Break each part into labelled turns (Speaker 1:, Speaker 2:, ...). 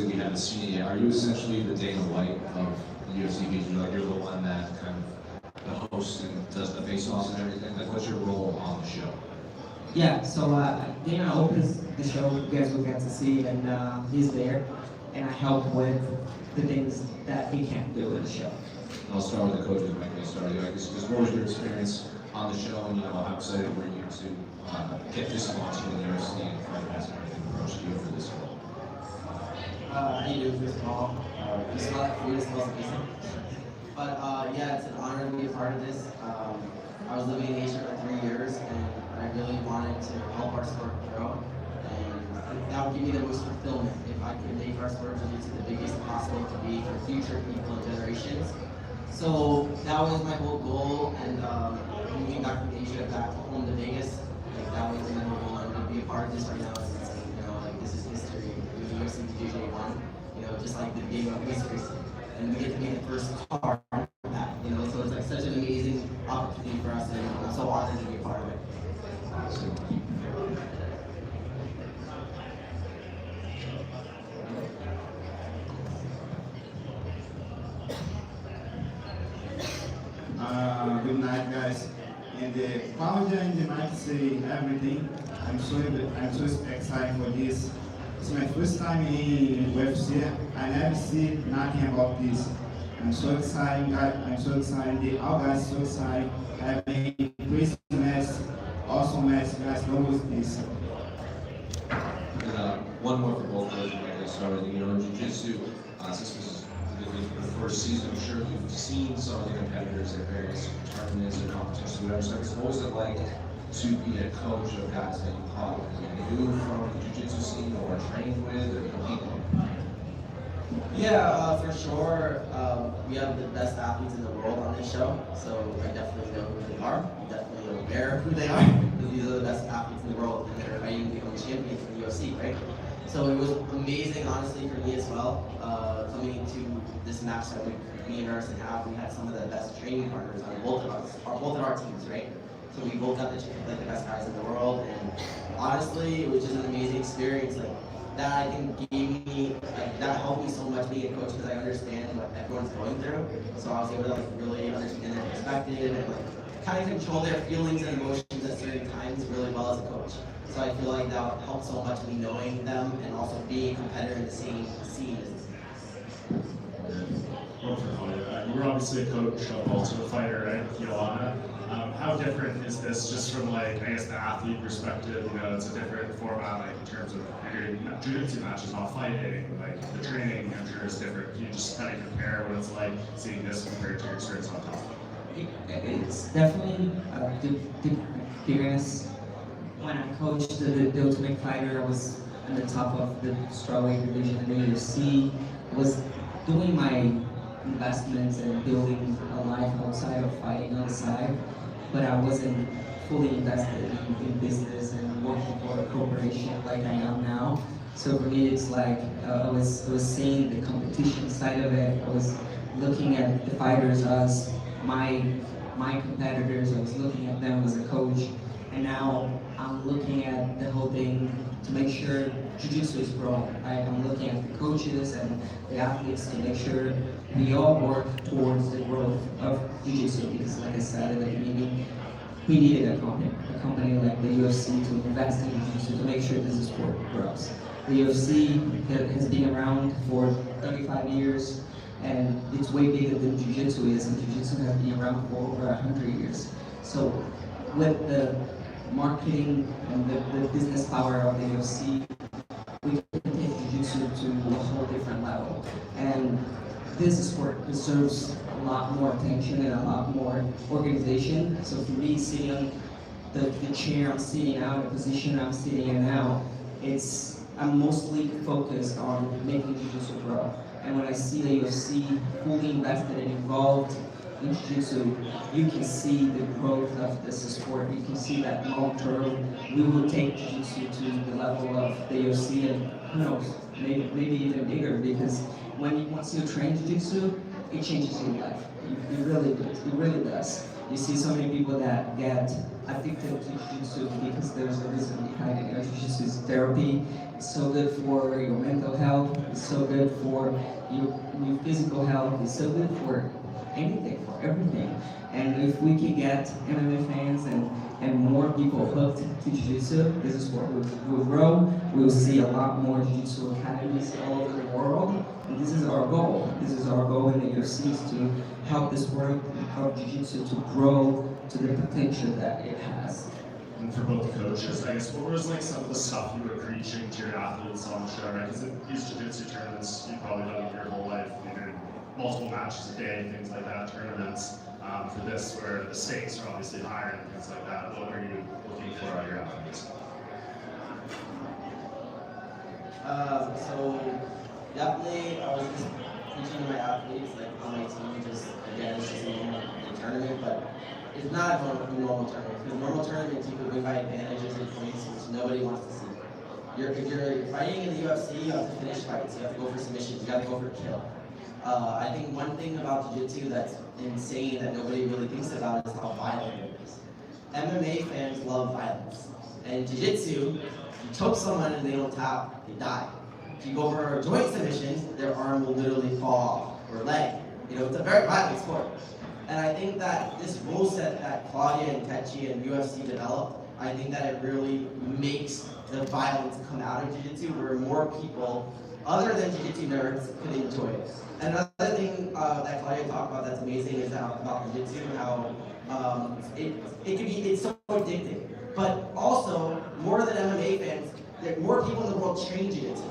Speaker 1: obviously we haven't seen it yet. Are you essentially the Dana White of the UFC BJJ? Like you're the one that kind of the host and does the face-offs and everything. Like what's your role on the show?
Speaker 2: Yeah, so Dana opens the show, you guys will get to see, and he's there, and I help with the things that he can't do in the show.
Speaker 1: And I'll start with the coaches. Mike, I'll start with you. Just what was your experience on the show, and how excited were you to get this launch in the UFC and Fight Pass and everything approached you for this role?
Speaker 3: How you doing, first of all? You smell like food, it smells amazing. But yeah, it's an honor to be a part of this. I was living in Asia for 3 years, and I really wanted to help our sport grow. And that would give me the most fulfillment if I could make our sport jiu-jitsu the biggest possible to be for future people and generations. So that was my whole goal, and moving back from Asia back home to Vegas, like that was the number one. To be a part of this right now is insane. Like this is history. Doing UFC BJJ 1, just like the game of history, and we get to be the first card on that. So it's like such an amazing opportunity for us, and I'm so honored to be a part of it.
Speaker 4: Good night, guys. And Claudia and the mic say everything. I'm so excited for this. It's my first time in UFC. I never see nothing about this. I'm so excited, guys. I'm so excited. All guys so excited. Having crazy match, awesome match, guys. Don't lose this.
Speaker 1: And one more for both of us. Mike, I started. Jiu-jitsu. Since this is the first season, I'm sure you've seen some of the competitors at various tournaments and competitions, whatever. So what was it like to be a coach of guys that you caught new from the jiu-jitsu scene or trained with or compete with?
Speaker 3: Yeah, for sure. We have the best athletes in the world on this show, so I definitely know who they are. I'm definitely aware of who they are, because these are the best athletes in the world, and they're fighting to become champions in the UFC, right? So it was amazing, honestly, for me as well. Coming into this match that me and Erson have, we had some of the best training partners on both of our teams, right? So we both got to train like the best guys in the world, and honestly, it was just an amazing experience. Like that, I think gave me, that helped me so much being a coach, because I understand what everyone's going through. So I was able to really understand their perspective and kind of control their feelings and emotions at certain times really well as a coach. So I feel like that helped so much me knowing them and also being a competitor in the same scene.
Speaker 5: You were obviously a coach, also a fighter, right, with Joanna. How different is this just from the athlete perspective? It's a different format, in terms of your jiu-jitsu matches, not fighting, the training, I'm sure is different. Can you just kind of compare what it's like seeing this compared to your experience on top?
Speaker 2: It's definitely a different experience. When I coached the Ultimate Fighter, I was on the top of the strawweight division in the UFC. I was doing my investments and building a life outside of fighting on the side, but I wasn't fully invested in business and working for a corporation like I am now. So for me, it's like I was seeing the competition side of it. I was looking at the fighters as my competitors. I was looking at them as a coach, and now I'm looking at the whole thing to make sure jiu-jitsu is growing. I'm looking at the coaches and the athletes to make sure we all work towards the growth of jiu-jitsu, because like I said at the beginning, we needed a company like the UFC to invest in jiu-jitsu to make sure this sport grows. The UFC has been around for 35 years, and it's way bigger than jiu-jitsu is, and jiu-jitsu has been around for over 100 years. So with the marketing and the business power of the UFC, we can take jiu-jitsu to a whole different level. And this sport deserves a lot more attention and a lot more organization. So for me, sitting on the chair I'm sitting now, the position I'm sitting in now, I'm mostly focused on making jiu-jitsu grow. And when I see the UFC fully invested and involved in jiu-jitsu, you can see the growth of this sport. You can see that long term, we will take jiu-jitsu to the level of the UFC, and who knows, maybe even bigger, because once you train jiu-jitsu, it changes your life. It really does. It really does. You see so many people that get addicted to jiu-jitsu because there's a reason behind it. You know, jiu-jitsu is therapy. It's so good for your mental health. It's so good for your physical health. It's so good for anything, for everything. And if we can get MMA fans and more people hooked to jiu-jitsu, this is what we'll grow. We'll see a lot more jiu-jitsu academies all over the world. And this is our goal. This is our goal in the UFC, is to help this sport, help jiu-jitsu to grow to the potential that it has.
Speaker 5: And for both coaches, I guess, what was like some of the stuff you were preaching to your athletes on the show, right? Because these jiu-jitsu tournaments, you've probably done it your whole life, you know, multiple matches a day, things like that, tournaments. For this, where the stakes are obviously higher and things like that, what were you looking for out of your athletes?
Speaker 3: So definitely, I was just teaching my athletes, like on my team, just again, it's just a normal tournament, but it's not a normal tournament. Because normal tournaments, you could win by advantages and points, which nobody wants to see. If you're fighting in the UFC, you have to finish fights. You have to go for submissions. You have to go for kill. I think one thing about jiu-jitsu that's insane that nobody really thinks about is how violent it is. MMA fans love violence. And jiu-jitsu, you choke someone and they don't tap, they die. If you go for a joint submission, their arm will literally fall off, or leg. You know, it's a very violent sport. And I think that this rule set that Claudia and Techi and UFC developed, I think that it really makes the violence come out of jiu-jitsu, where more people, other than jiu-jitsu nerds, could enjoy it. And another thing that Claudia talked about that's amazing is about jiu-jitsu, how it's so addicting. But also, more than MMA fans, there are more people in the world train jiu-jitsu.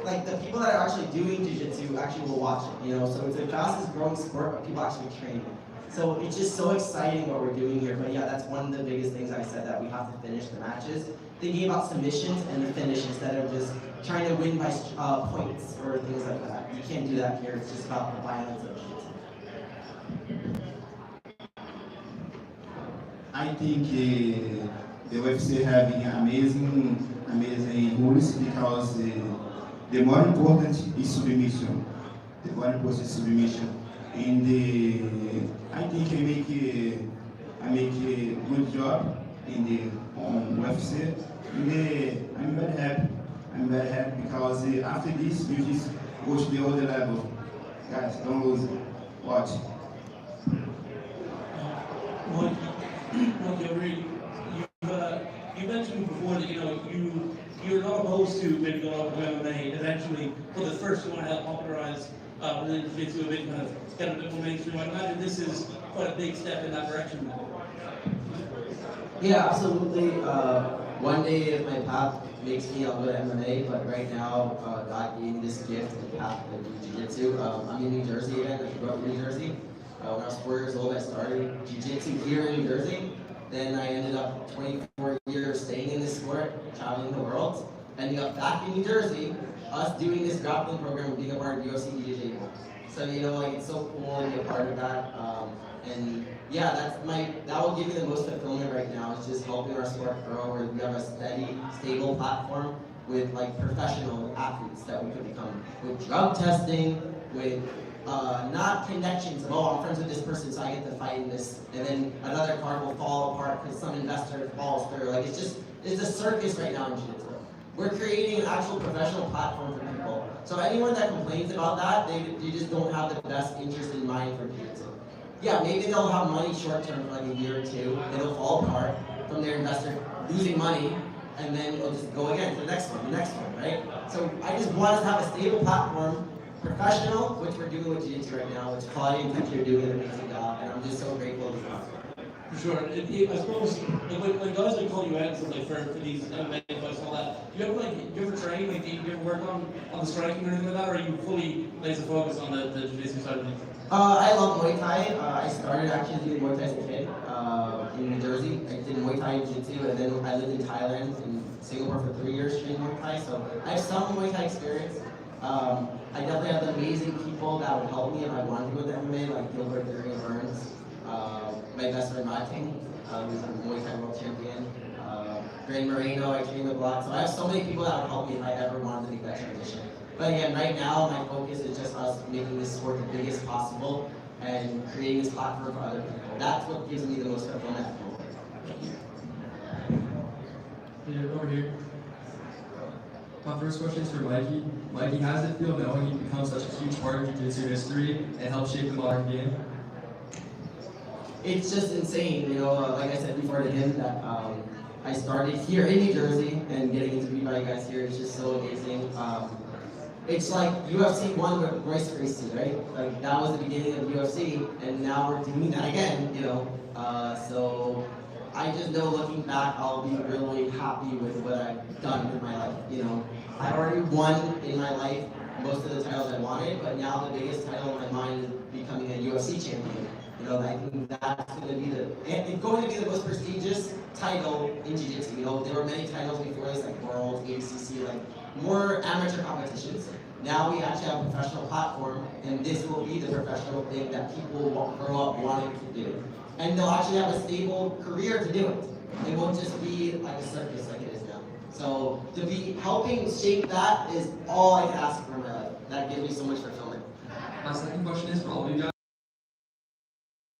Speaker 3: Like the people that are actually doing jiu-jitsu actually will watch it, you know. So it's the fastest growing sport, but people actually train it. So it's just so exciting what we're doing here. But yeah, that's one of the biggest things I said, that we have to finish the matches. Thinking about submissions and the finish instead of just trying to win by points or things like that. You can't do that here. It's just about the violence of jiu-jitsu.
Speaker 4: I think the UFC having amazing rules, because the more important is submission. The more important is submission. And I think I make a good job in the UFC. And I'm very happy. I'm very happy because after this, you just go to the other level. Guys, don't lose it. Watch.
Speaker 6: You mentioned before that you're not opposed to maybe going over to MMA eventually, but at first you want to help popularize really jiu-jitsu a bit, kind of get a bit more mainstream. I imagine this is quite a big step in that direction.
Speaker 3: Yeah, absolutely. One day if my path makes me, I'll go to MMA, but right now God gave me this gift and path to do jiu-jitsu. I'm in New Jersey again. I grew up in New Jersey. When I was 4 years old, I started jiu-jitsu here in New Jersey. Then I ended up 24 years staying in this sport, traveling the world, ending up back in New Jersey, us doing this grappling program and being a part of UFC BJJ. So like it's so cool to be a part of that. And yeah, that will give me the most fulfillment right now. It's just helping our sport grow, where we have a steady, stable platform with like professional athletes that we could become, with drug testing, with not connections of, oh, I'm friends with this person, so I get to fight in this, and then another card will fall apart because some investor falls through. Like it's a circus right now in jiu-jitsu. We're creating an actual professional platform for people. So anyone that complains about that, they just don't have the best interest in mind for jiu-jitsu. Yeah, maybe they'll have money short term for like a year or two, and it'll fall apart from their investor losing money, and then it'll just go again to the next one, right? So I just want us to have a stable platform, professional, which we're doing with jiu-jitsu right now, which Claudia and Techi are doing an amazing job, and I'm just so grateful to be part of it.
Speaker 6: For sure. I suppose when guys like call you out and stuff like for these MMA fights and all that, do you ever train? Like, do you ever work on the striking or anything like that, or are you fully laser focused on the jiu-jitsu side of things?
Speaker 3: I love Muay Thai. I started actually doing Muay Thai as a kid in New Jersey. I did Muay Thai and Jiu-Jitsu, and then I lived in Thailand and Singapore for 3 years training Muay Thai. So I have some Muay Thai experience. I definitely have amazing people that would help me if I wanted to go to MMA, like Gilbert Burns, my best friend Martin, who's a Muay Thai world champion, Gray Moreno, I train with a lot. So I have so many people that would help me if I ever wanted to make that transition. But again, right now, my focus is just us making this sport the biggest possible, and creating this platform for other people. That's what gives me the most fulfillment at the moment.
Speaker 7: Here, over here. My first question is for Mikey. Mikey, how does it feel knowing you've become such a huge part of Jiu-Jitsu history and helped shape the modern game?
Speaker 3: It's just insane, you know, like I said before to him, that I started here in New Jersey, and getting interviewed by you guys here is just so amazing. It's like UFC 1 with Royce Gracie, right? Like, that was the beginning of UFC, and now we're doing that again, you know? So I just know, looking back, I'll be really happy with what I've done with my life, you know? I already won in my life most of the titles I wanted, but now the biggest title in my mind is becoming a UFC champion. You know, I think that's going to be it's going to be the most prestigious title in Jiu-Jitsu. You know, there were many titles before this, like World, ACC, like more amateur competitions. Now we actually have a professional platform, and this will be the professional thing that people will grow up wanting to do. And they'll actually have a stable career to do it. It won't just be like a circus like it is now. So to be helping shape that is all I can ask for in my life. That gives me so much fulfillment.
Speaker 7: My second question is for all of you guys.